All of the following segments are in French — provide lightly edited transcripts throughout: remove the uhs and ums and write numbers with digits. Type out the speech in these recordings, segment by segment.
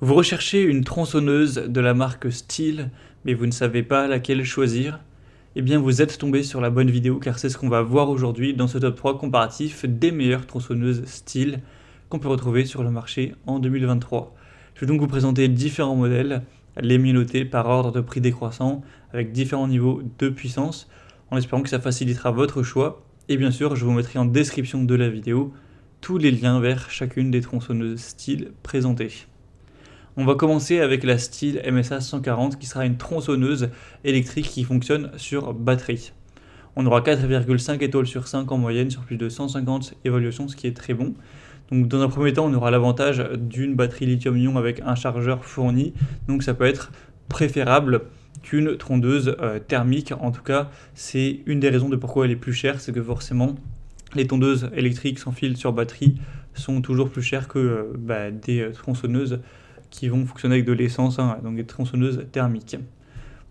Vous recherchez une tronçonneuse de la marque Stihl, mais vous ne savez pas laquelle choisir? Eh bien, vous êtes tombé sur la bonne vidéo car c'est ce qu'on va voir aujourd'hui dans ce top 3 comparatif des meilleures tronçonneuses Stihl qu'on peut retrouver sur le marché en 2023. Je vais donc vous présenter différents modèles, les mieux notés par ordre de prix décroissant, avec différents niveaux de puissance, en espérant que ça facilitera votre choix. Et bien sûr, je vous mettrai en description de la vidéo tous les liens vers chacune des tronçonneuses Stihl présentées. On va commencer avec la Stihl MSA 140 qui sera une tronçonneuse électrique qui fonctionne sur batterie. On aura 4,5 étoiles sur 5 en moyenne sur plus de 150 évaluations, ce qui est très bon. Donc dans un premier temps, on aura l'avantage d'une batterie lithium-ion avec un chargeur fourni, donc ça peut être préférable qu'une tondeuse thermique. En tout cas, c'est une des raisons de pourquoi elle est plus chère, c'est que forcément les tondeuses électriques sans fil sur batterie sont toujours plus chères que des tronçonneuses qui vont fonctionner avec de l'essence, donc des tronçonneuses thermiques.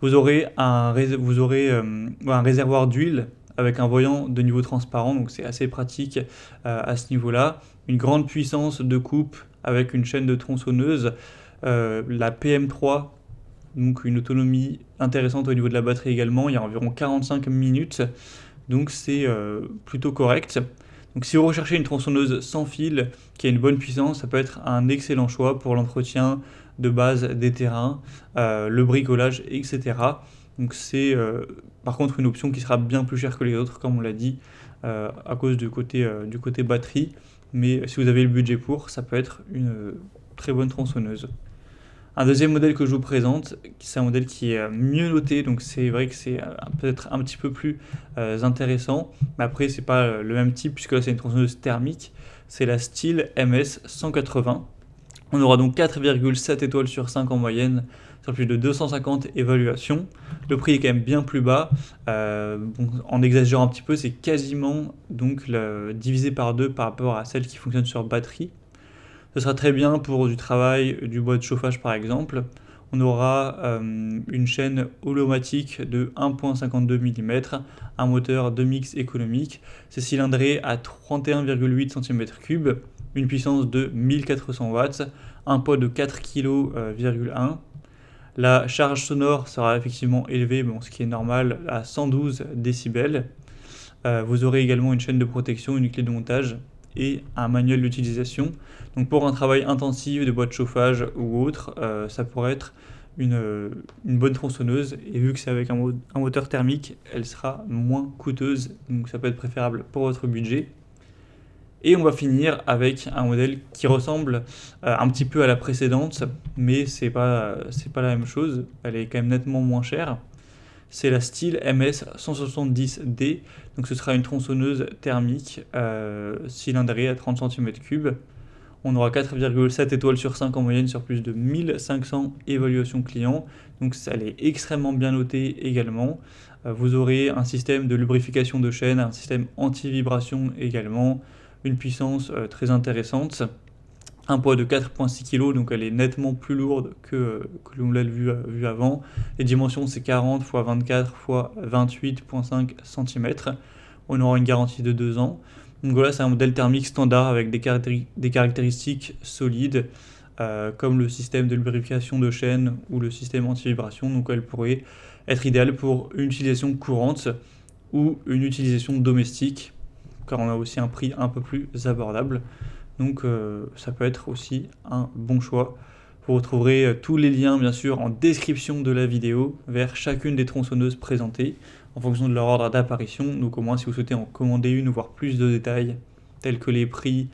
Vous aurez un réservoir d'huile avec un voyant de niveau transparent, donc c'est assez pratique à ce niveau-là. Une grande puissance de coupe avec une chaîne de tronçonneuse, la PM3, donc une autonomie intéressante au niveau de la batterie également, il y a environ 45 minutes, donc c'est plutôt correct. Donc si vous recherchez une tronçonneuse sans fil qui a une bonne puissance, ça peut être un excellent choix pour l'entretien de base des terrains, le bricolage, etc. Donc c'est par contre une option qui sera bien plus chère que les autres, comme on l'a dit, à cause du côté batterie. Mais si vous avez le budget pour, ça peut être une très bonne tronçonneuse. Un deuxième modèle que je vous présente, c'est un modèle qui est mieux noté, donc c'est vrai que c'est peut-être un petit peu plus intéressant, mais après c'est pas le même type puisque là c'est une tronçonneuse thermique, c'est la Stihl MS 180. On aura donc 4,7 étoiles sur 5 en moyenne sur plus de 250 évaluations. Le prix est quand même bien plus bas, en exagérant un petit peu, c'est quasiment donc divisé par 2 par rapport à celle qui fonctionne sur batterie. Ce sera très bien pour du travail, du bois de chauffage par exemple. On aura une chaîne holomatique de 1,52 mm, un moteur de mix économique, c'est cylindré à 31,8 cm3, une puissance de 1400 watts, un poids de 4,1 kg. La charge sonore sera effectivement élevée, ce qui est normal, à 112 décibels. Vous aurez également une chaîne de protection, une clé de montage et un manuel d'utilisation. Donc pour un travail intensif de bois de chauffage ou autre, ça pourrait être une bonne tronçonneuse, et vu que c'est avec un moteur thermique, elle sera moins coûteuse, donc ça peut être préférable pour votre budget. Et on va finir avec un modèle qui ressemble un petit peu à la précédente, mais c'est pas la même chose, elle est quand même nettement moins chère. C'est la Stihl MS 170D, donc ce sera une tronçonneuse thermique cylindrée à 30 cm3. On aura 4,7 étoiles sur 5 en moyenne sur plus de 1500 évaluations clients, donc elle est extrêmement bien notée également. Vous aurez un système de lubrification de chaîne, un système anti-vibration également, une puissance très intéressante. Un poids de 4,6 kg, donc elle est nettement plus lourde que l'on l'a vu avant. Les dimensions, c'est 40 x 24 x 28,5 cm. On aura une garantie de 2 ans. Donc voilà, c'est un modèle thermique standard avec des caractéristiques solides, comme le système de lubrification de chaîne ou le système anti-vibration. Donc elle pourrait être idéale pour une utilisation courante ou une utilisation domestique, car on a aussi un prix un peu plus abordable. Donc ça peut être aussi un bon choix. Vous retrouverez tous les liens bien sûr en description de la vidéo vers chacune des tronçonneuses présentées en fonction de leur ordre d'apparition. Donc au moins si vous souhaitez en commander une ou voir plus de détails tels que les prix,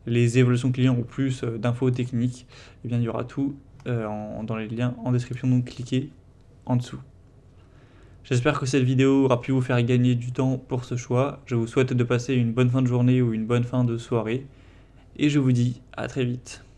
les évolutions clients ou plus d'infos techniques, eh bien il y aura tout dans les liens en description, donc cliquez en dessous. J'espère que cette vidéo aura pu vous faire gagner du temps pour ce choix. Je vous souhaite de passer une bonne fin de journée ou une bonne fin de soirée. Et je vous dis à très vite.